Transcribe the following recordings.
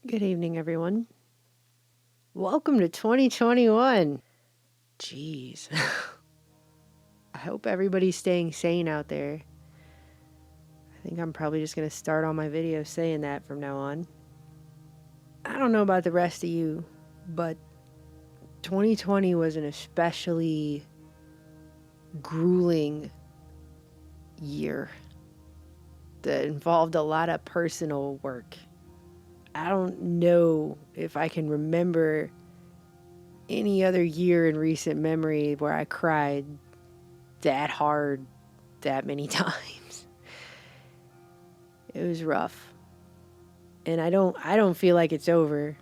Good evening, everyone. Welcome to 2021. Jeez. I hope everybody's staying sane out there. I think I'm probably just going to start all my videos saying that from now on. I don't know about the rest of you, but 2020 was an especially grueling year that involved a lot of personal work. I don't know if I can remember any other year in recent memory where I cried that hard that many times. It was rough. And I don't feel like it's over.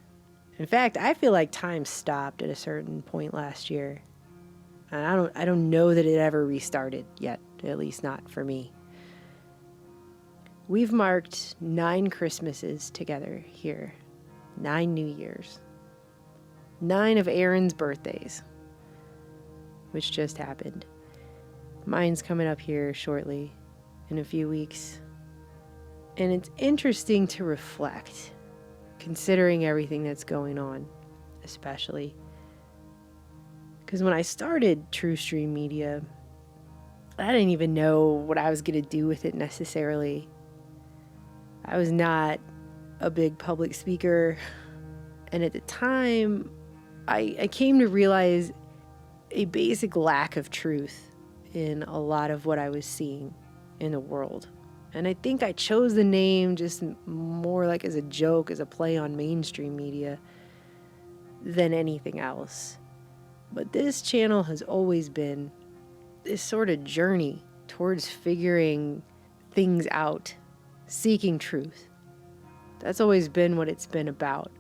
In fact, I feel like time stopped at a certain point last year. And I don't know that it ever restarted yet, at least not for me. We've marked 9 Christmases together here, 9 New Years, 9 of Aaron's birthdays, which just happened. Mine's coming up here shortly, in a few weeks. And it's interesting to reflect, considering everything that's going on, especially. Because when I started Truthstream Media, I didn't even know what I was going to do with it necessarily. I was not a big public speaker, and at the time, I came to realize a basic lack of truth in a lot of what I was seeing in the world. And I think I chose the name just more like as a joke, as a play on mainstream media than anything else. But this channel has always been this sort of journey towards figuring things out, seeking truth. That's always been what it's been about.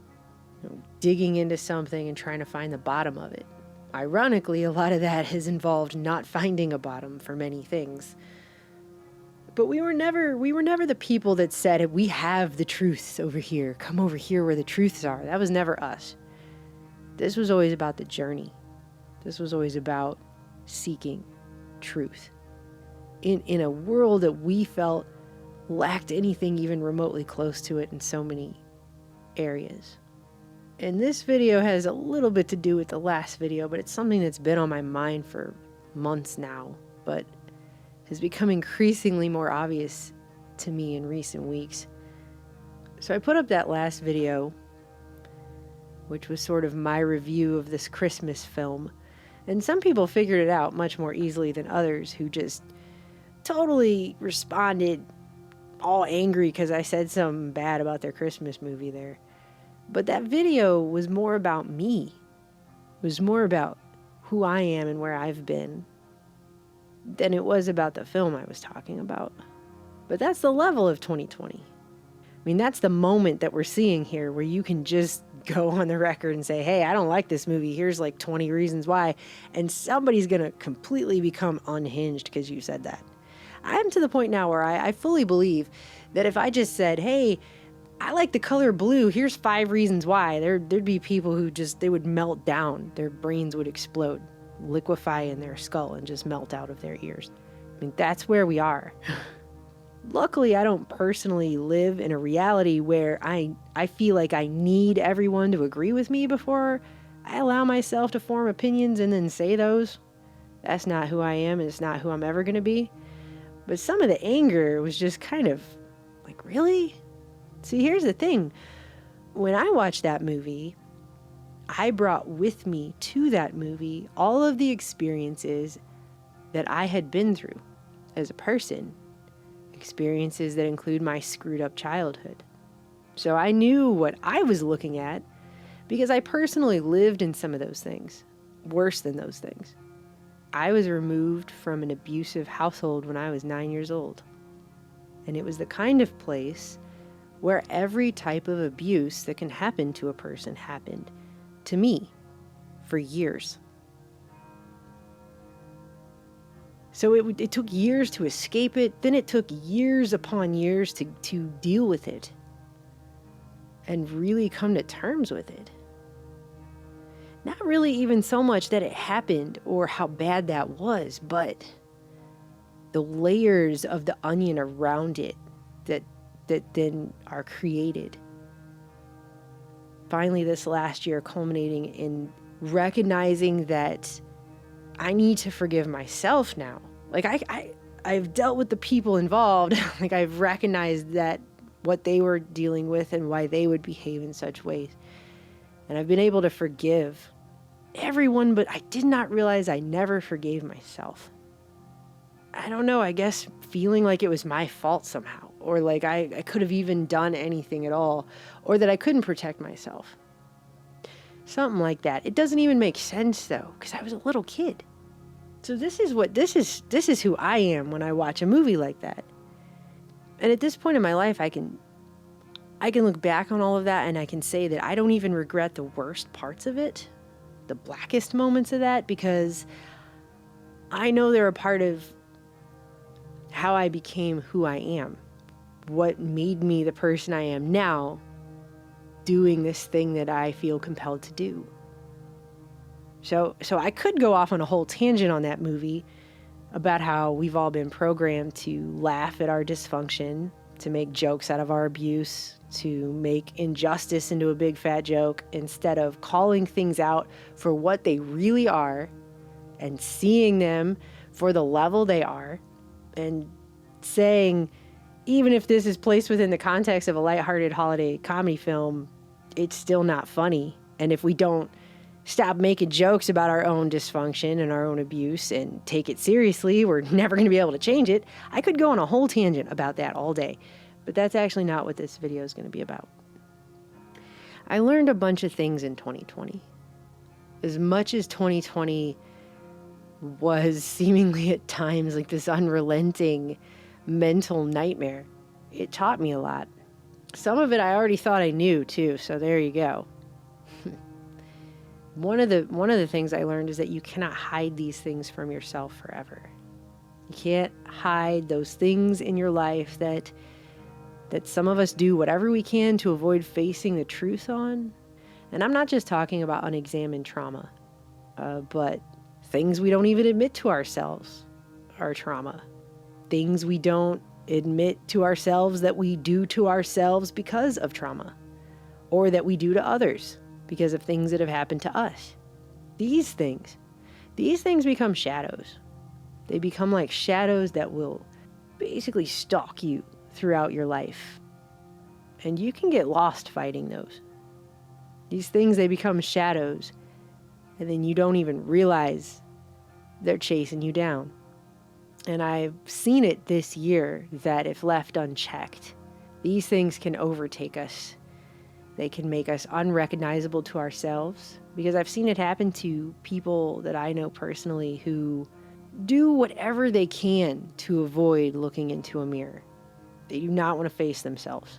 Digging into something and trying to find the bottom of it. Ironically, a lot of that has involved not finding a bottom for many things. But we were never the people that said, we have the truths over here. Come over here where the truths are. That was never us. This was always about the journey. This was always about seeking truth. In a world that we felt lacked anything even remotely close to it in so many areas. And this video has a little bit to do with the last video, but it's something that's been on my mind for months now, but has become increasingly more obvious to me in recent weeks. So I put up that last video, which was sort of my review of this Christmas film, and some people figured it out much more easily than others who just totally responded all angry because I said something bad about their Christmas movie there. But that video was more about me. It was more about who I am and where I've been than it was about the film I was talking about. But that's the level of 2020. I mean, that's the moment that we're seeing here where you can just go on the record and say, hey, I don't like this movie. Here's like 20 reasons why. And somebody's going to completely become unhinged because you said that. I'm to the point now where I fully believe that if I just said, hey, I like the color blue, here's 5 reasons why, there'd be people who they would melt down. Their brains would explode, liquefy in their skull, and just melt out of their ears. I mean, that's where we are. Luckily, I don't personally live in a reality where I feel like I need everyone to agree with me before I allow myself to form opinions and then say those. That's not who I am, and it's not who I'm ever going to be. But some of the anger was just kind of like, really? See, here's the thing. When I watched that movie, I brought with me to that movie all of the experiences that I had been through as a person. Experiences that include my screwed up childhood. So I knew what I was looking at because I personally lived in some of those things, worse than those things. I was removed from an abusive household when I was 9 years old. And it was the kind of place where every type of abuse that can happen to a person happened to me for years. So it took years to escape it. Then it took years upon years to deal with it and really come to terms with it. Not really even so much that it happened or how bad that was, but the layers of the onion around it that then are created. finally this last year culminating in recognizing that I need to forgive myself now. Like I've dealt with the people involved. Like I've recognized that what they were dealing with and why they would behave in such ways. And I've been able to forgive everyone, but I did not realize I never forgave myself. I don't know, I guess feeling like it was my fault somehow, or like I could have even done anything at all, or that I couldn't protect myself. Something like that. It doesn't even make sense though, because I was a little kid. So this is who I am when I watch a movie like that. And at this point in my life, I can look back on all of that and I can say that I don't even regret the worst parts of it, the blackest moments of that, because I know they're a part of how I became who I am, what made me the person I am now, doing this thing that I feel compelled to do. So I could go off on a whole tangent on that movie about how we've all been programmed to laugh at our dysfunction, to make jokes out of our abuse, to make injustice into a big fat joke, instead of calling things out for what they really are and seeing them for the level they are, and saying, even if this is placed within the context of a lighthearted holiday comedy film, it's still not funny. And if we don't stop making jokes about our own dysfunction and our own abuse and take it seriously, we're never going to be able to change it. I could go on a whole tangent about that all day, but that's actually not what this video is going to be about. I learned a bunch of things in 2020. As much as 2020 was seemingly at times like this unrelenting mental nightmare, it taught me a lot. Some of it I already thought I knew too, so there you go. One of the things I learned is that you cannot hide these things from yourself forever. You can't hide those things in your life that some of us do whatever we can to avoid facing the truth on. And I'm not just talking about unexamined trauma, but things we don't even admit to ourselves are trauma. Things we don't admit to ourselves that we do to ourselves because of trauma, or that we do to others because of things that have happened to us. These things become shadows. They become like shadows that will basically stalk you throughout your life. And you can get lost fighting those. These things, they become shadows, and then you don't even realize they're chasing you down. And I've seen it this year that if left unchecked, these things can overtake us. They can make us unrecognizable to ourselves, because I've seen it happen to people that I know personally who do whatever they can to avoid looking into a mirror. They do not want to face themselves.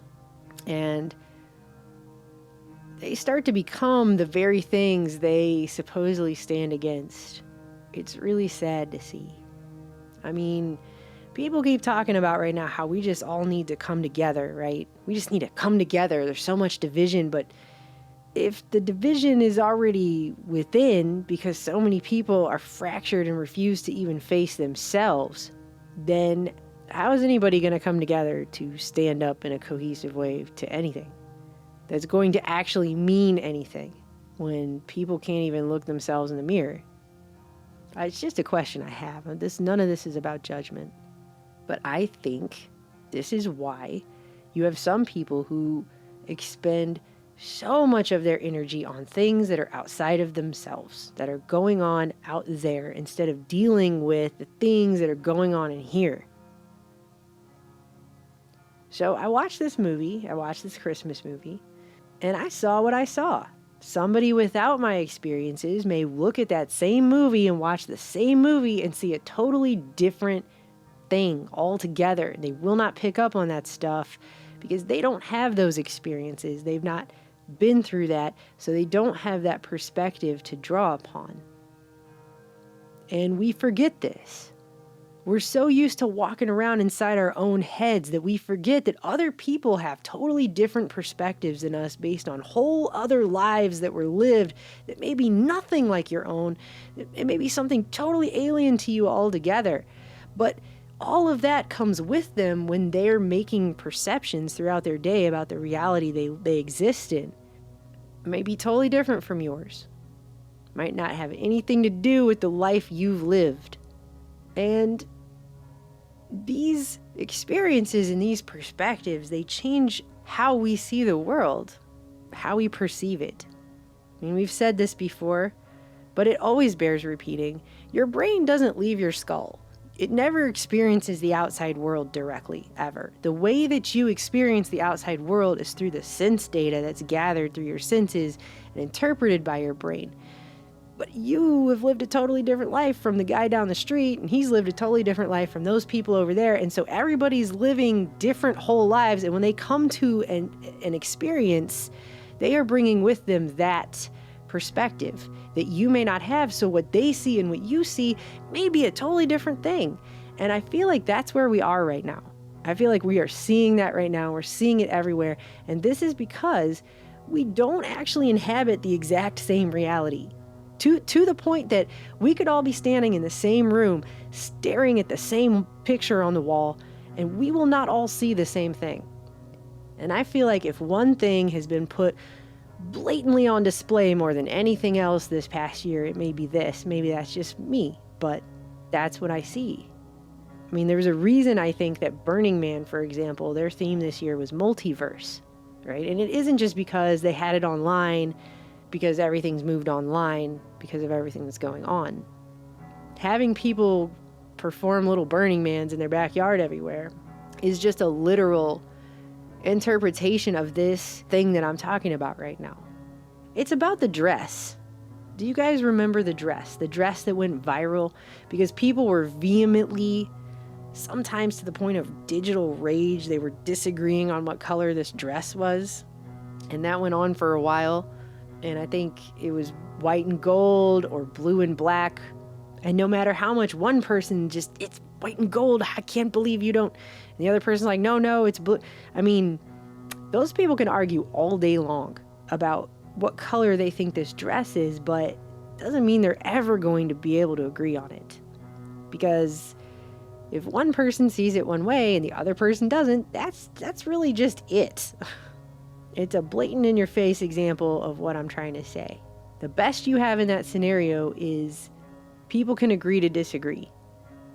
And they start to become the very things they supposedly stand against. It's really sad to see. I mean, people keep talking about right now how we just all need to come together, right? We just need to come together. There's so much division, but if the division is already within because so many people are fractured and refuse to even face themselves, then how is anybody going to come together to stand up in a cohesive way to anything that's going to actually mean anything when people can't even look themselves in the mirror? It's just a question I have. None of this is about judgment. But I think this is why you have some people who expend so much of their energy on things that are outside of themselves, that are going on out there, instead of dealing with the things that are going on in here. So I watched this Christmas movie, and I saw what I saw. Somebody without my experiences may look at that same movie and watch the same movie and see a totally different thing altogether. They will not pick up on that stuff because they don't have those experiences. They've not been through that, so they don't have that perspective to draw upon. And we forget this. We're so used to walking around inside our own heads that we forget that other people have totally different perspectives than us based on whole other lives that were lived that may be nothing like your own. It may be something totally alien to you altogether. But all of that comes with them when they're making perceptions throughout their day about the reality they exist in. may be totally different from yours. Might not have anything to do with the life you've lived. And these experiences and these perspectives, they change how we see the world, how we perceive it. I mean, we've said this before, but it always bears repeating. Your brain doesn't leave your skull. It never experiences the outside world directly, ever. The way that you experience the outside world is through the sense data that's gathered through your senses and interpreted by your brain. But you have lived a totally different life from the guy down the street, and he's lived a totally different life from those people over there. And so everybody's living different whole lives. And when they come to an experience, they are bringing with them that perspective that you may not have. So what they see and what you see may be a totally different thing. And I feel like that's where we are right now. I feel like we are seeing that right now. We're seeing it everywhere. And this is because we don't actually inhabit the exact same reality. To the point that we could all be standing in the same room, staring at the same picture on the wall, and we will not all see the same thing. And I feel like if one thing has been put blatantly on display more than anything else this past year, it may be this. Maybe that's just me, but that's what I see. I mean, there's a reason I think that Burning Man, for example, their theme this year was multiverse, right? And it isn't just because they had it online, because everything's moved online because of everything that's going on. Having people perform little Burning Mans in their backyard everywhere is just a literal interpretation of this thing that I'm talking about right now. It's about the dress. Do you guys remember the dress? The dress that went viral because people were vehemently, sometimes to the point of digital rage, they were disagreeing on what color this dress was. And that went on for a while. And I think it was white and gold or blue and black. And no matter how much one person just, it's white and gold, I can't believe you don't. And the other person's like, no, it's blue. I mean, those people can argue all day long about what color they think this dress is, but it doesn't mean they're ever going to be able to agree on it. Because if one person sees it one way and the other person doesn't, that's really just it. It's a blatant in your face example of what I'm trying to say. The best you have in that scenario is people can agree to disagree.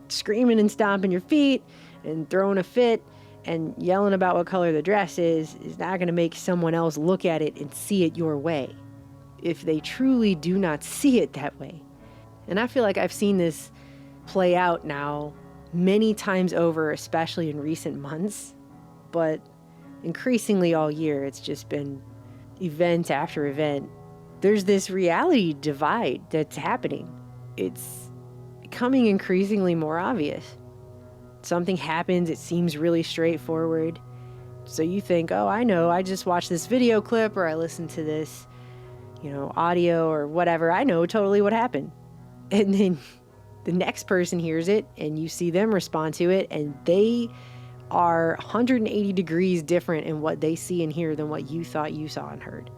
Screaming and stomping your feet and throwing a fit and yelling about what color the dress is not going to make someone else look at it and see it your way if they truly do not see it that way. And I feel like I've seen this play out now many times over, especially in recent months, but increasingly all year, it's just been event after event. There's this reality divide that's happening. It's becoming increasingly more obvious. Something happens, it seems really straightforward. So you think, oh, I know, I just watched this video clip or I listened to this, audio or whatever. I know totally what happened. And then the next person hears it and you see them respond to it and they are 180 degrees different in what they see and hear than what you thought you saw and heard.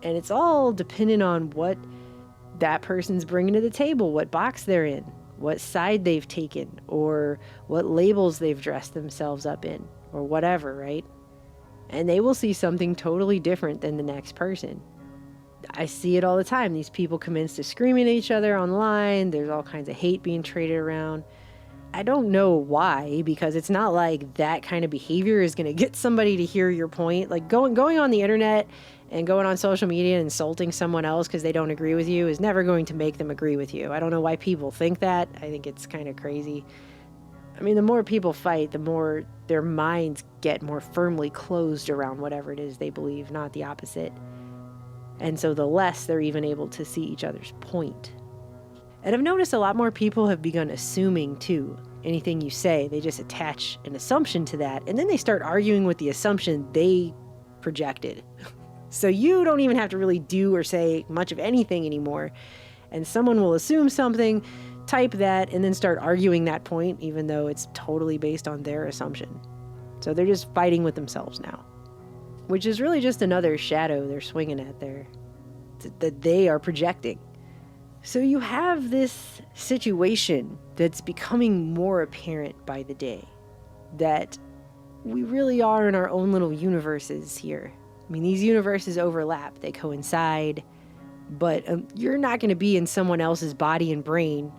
And it's all dependent on what that person's bringing to the table, what box they're in, what side they've taken, or what labels they've dressed themselves up in, or whatever, right? And they will see something totally different than the next person. I see it all the time. These people commence to screaming at each other online. There's all kinds of hate being traded around. I don't know why, because it's not like that kind of behavior is going to get somebody to hear your point. Like going on the internet and going on social media and insulting someone else because they don't agree with you is never going to make them agree with you. I don't know why people think that. I think it's kind of crazy. I mean, the more people fight, the more their minds get more firmly closed around whatever it is they believe, not the opposite. And so the less they're even able to see each other's point. And I've noticed a lot more people have begun assuming, too. Anything you say, they just attach an assumption to that, and then they start arguing with the assumption they projected. So you don't even have to really do or say much of anything anymore. And someone will assume something, type that, and then start arguing that point, even though it's totally based on their assumption. So they're just fighting with themselves now, which is really just another shadow they're swinging at there, that they are projecting. So you have this situation that's becoming more apparent by the day, that we really are in our own little universes here. I mean, these universes overlap, they coincide, but you're not going to be in someone else's body and brain.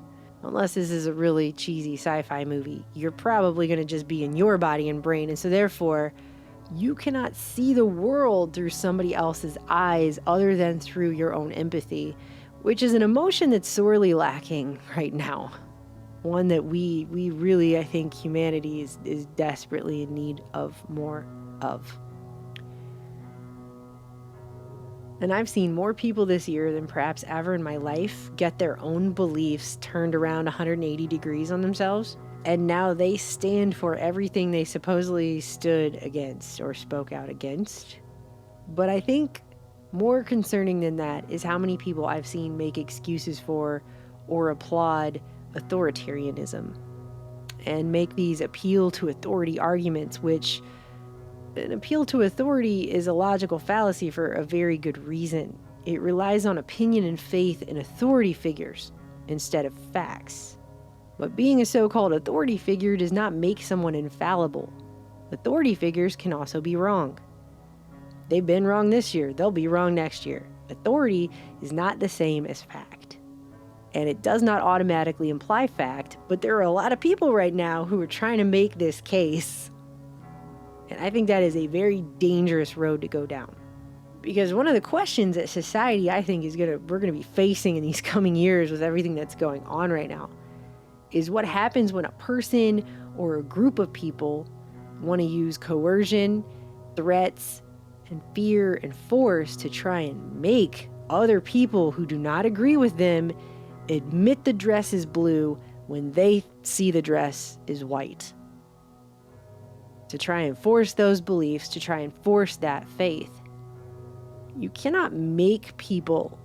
Unless this is a really cheesy sci-fi movie, you're probably going to just be in your body and brain. And so therefore, you cannot see the world through somebody else's eyes other than through your own empathy, which is an emotion that's sorely lacking right now. One that we really, I think humanity is desperately in need of more of. And I've seen more people this year than perhaps ever in my life get their own beliefs turned around 180 degrees on themselves. And now they stand for everything they supposedly stood against or spoke out against. But I think more concerning than that is how many people I've seen make excuses for or applaud authoritarianism and make these appeal to authority arguments, which an appeal to authority is a logical fallacy for a very good reason. It relies on opinion and faith in authority figures instead of facts. But being a so-called authority figure does not make someone infallible. Authority figures can also be wrong. They've been wrong this year, they'll be wrong next year. Authority is not the same as fact. And it does not automatically imply fact, but there are a lot of people right now who are trying to make this case. And I think that is a very dangerous road to go down. Because one of the questions that society, I think, we're going to be facing in these coming years with everything that's going on right now is what happens when a person or a group of people want to use coercion, threats, and fear and force to try and make other people who do not agree with them admit the dress is blue when they see the dress is white. To try and force those beliefs, to try and force that faith. You cannot make people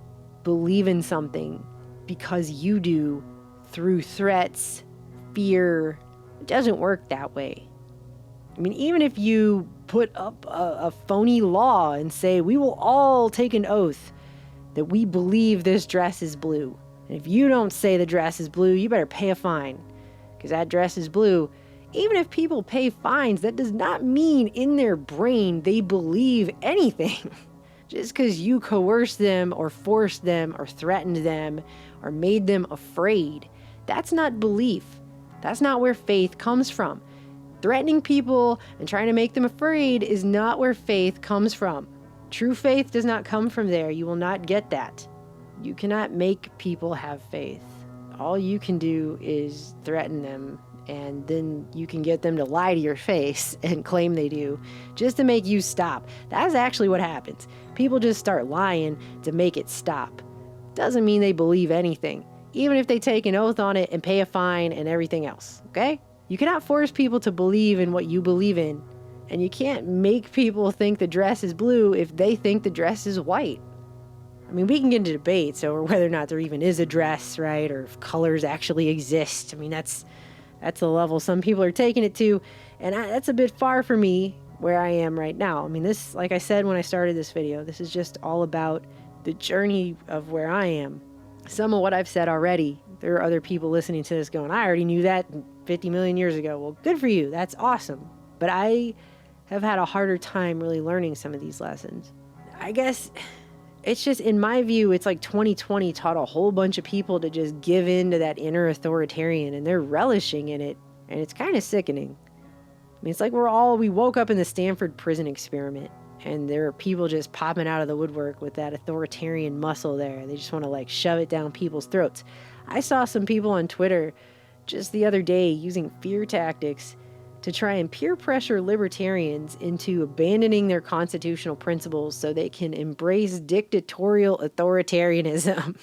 believe in something because you do through threats, fear. It doesn't work that way. I mean, even if you put up a phony law and say, we will all take an oath that we believe this dress is blue. And if you don't say the dress is blue, you better pay a fine because that dress is blue. Even if people pay fines, that does not mean in their brain they believe anything. Just because you coerced them or forced them or threatened them or made them afraid, that's not belief. That's not where faith comes from. Threatening people and trying to make them afraid is not where faith comes from. True faith does not come from there. You will not get that. You cannot make people have faith. All you can do is threaten them, and then you can get them to lie to your face and claim they do, just to make you stop. That's actually what happens. People just start lying to make it stop. Doesn't mean they believe anything, even if they take an oath on it and pay a fine and everything else, okay? You cannot force people to believe in what you believe in, and you can't make people think the dress is blue if they think the dress is white. I mean, we can get into debates over whether or not there even is a dress, right? Or if colors actually exist. I mean, that's the level some people are taking it to, and that's a bit far for me where I am right now. I mean, this, like I said when I started this video, this is just all about the journey of where I am. Some of what I've said already, there are other people listening to this going, I already knew that 50 million years ago. Well, good for you. That's awesome. But I have had a harder time really learning some of these lessons. I guess it's just, in my view, it's like 2020 taught a whole bunch of people to just give in to that inner authoritarian, and they're relishing in it, and it's kind of sickening. I mean, it's like we woke up in the Stanford prison experiment, and there are people just popping out of the woodwork with that authoritarian muscle there. They just want to like shove it down people's throats. I saw some people on Twitter just the other day using fear tactics to try and peer pressure libertarians into abandoning their constitutional principles so they can embrace dictatorial authoritarianism.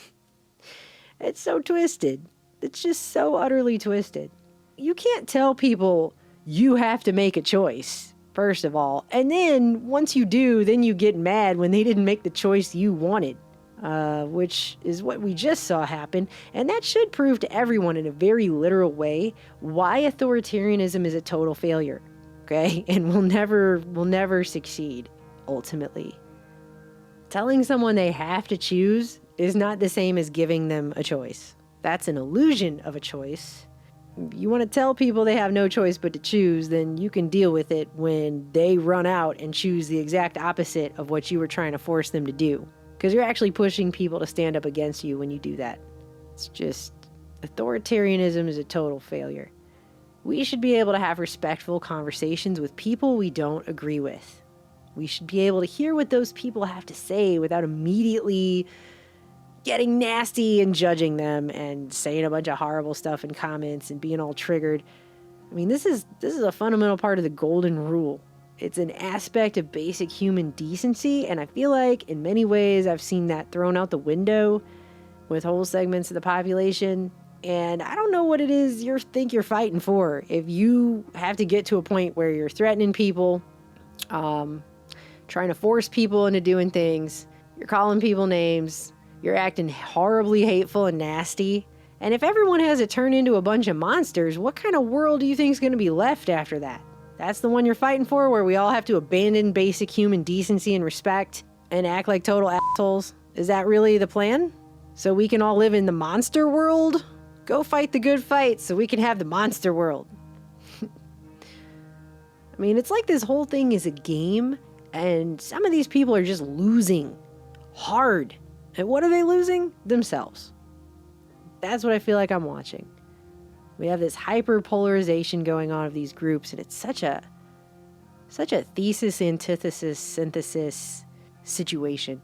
It's so twisted. It's just so utterly twisted. You can't tell people you have to make a choice, first of all. And then once you do, then you get mad when they didn't make the choice you wanted. Which is what we just saw happen, and that should prove to everyone in a very literal way why authoritarianism is a total failure, okay? And will never succeed, ultimately. Telling someone they have to choose is not the same as giving them a choice. That's an illusion of a choice, You want to tell people they have no choice but to choose, then you can deal with it when they run out and choose the exact opposite of what you were trying to force them to do. Because you're actually pushing people to stand up against you when you do that. It's just, authoritarianism is a total failure. We should be able to have respectful conversations with people we don't agree with. We should be able to hear what those people have to say without immediately getting nasty and judging them and saying a bunch of horrible stuff in comments and being all triggered. I mean, this is a fundamental part of the golden rule. It's an aspect of basic human decency, and I feel like in many ways I've seen that thrown out the window with whole segments of the population. And I don't know what it is you think you're fighting for. If you have to get to a point where you're threatening people, trying to force people into doing things, you're calling people names, you're acting horribly hateful and nasty. And if everyone has it turned into a bunch of monsters, what kind of world do you think is going to be left after that? That's the one you're fighting for, where we all have to abandon basic human decency and respect and act like total assholes? Is that really the plan? So we can all live in the monster world? Go fight the good fight so we can have the monster world. I mean, it's like this whole thing is a game, and some of these people are just losing hard. And what are they losing? Themselves. That's what I feel like I'm watching. We have this hyper-polarization going on of these groups, and it's such a thesis, antithesis, synthesis situation.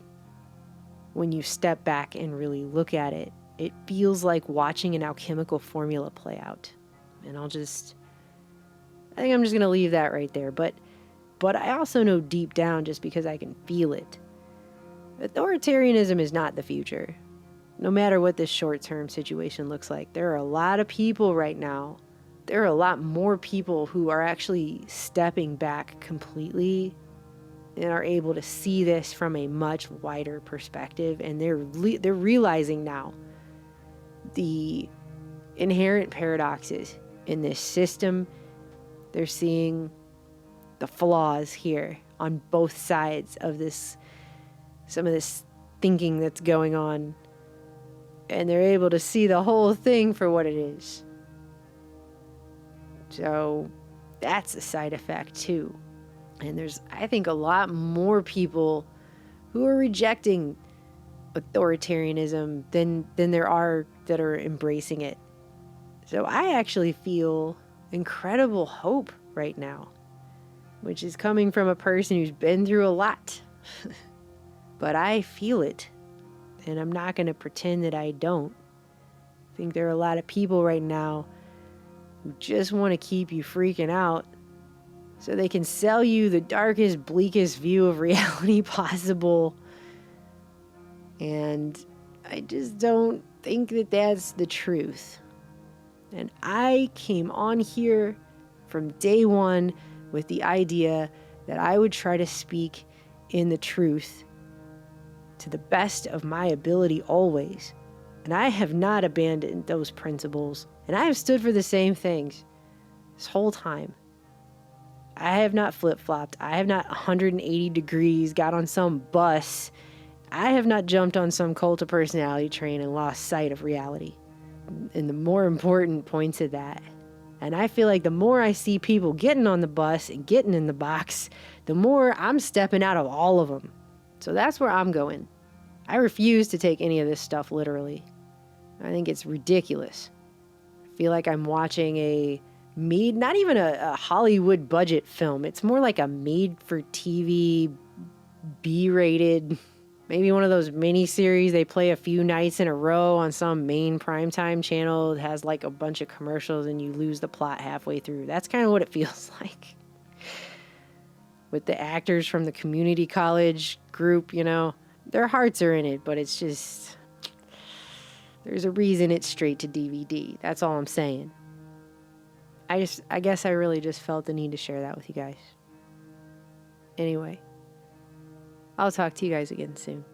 When you step back and really look at it, it feels like watching an alchemical formula play out. And I think I'm just going to leave that right there. But I also know deep down, just because I can feel it, authoritarianism is not the future. No matter what this short-term situation looks like, there are a lot of people right now. There are a lot more people who are actually stepping back completely and are able to see this from a much wider perspective. And they're realizing now the inherent paradoxes in this system. They're seeing the flaws here on both sides of this, some of this thinking that's going on, and they're able to see the whole thing for what it is. So that's a side effect too. And there's, I think, a lot more people who are rejecting authoritarianism than there are that are embracing it. So I actually feel incredible hope right now, which is coming from a person who's been through a lot. But I feel it, and I'm not going to pretend that I don't. I think there are a lot of people right now who just want to keep you freaking out so they can sell you the darkest, bleakest view of reality possible. And I just don't think that that's the truth. And I came on here from day one with the idea that I would try to speak in the truth to the best of my ability always. And I have not abandoned those principles. And I have stood for the same things this whole time. I have not flip-flopped. I have not 180 degrees got on some bus. I have not jumped on some cult of personality train and lost sight of reality. And the more important points of that. And I feel like the more I see people getting on the bus and getting in the box, the more I'm stepping out of all of them. So that's where I'm going. I refuse to take any of this stuff literally. I think it's ridiculous. I feel like I'm watching not even a Hollywood budget film. It's more like a made-for-TV, B-rated, maybe one of those mini-series they play a few nights in a row on some main primetime channel. It has like a bunch of commercials and you lose the plot halfway through. That's kind of what it feels like. With the actors from the community college group, you know, their hearts are in it, but it's just, there's a reason it's straight to DVD. That's all I'm saying. I guess I really just felt the need to share that with you guys. Anyway, I'll talk to you guys again soon.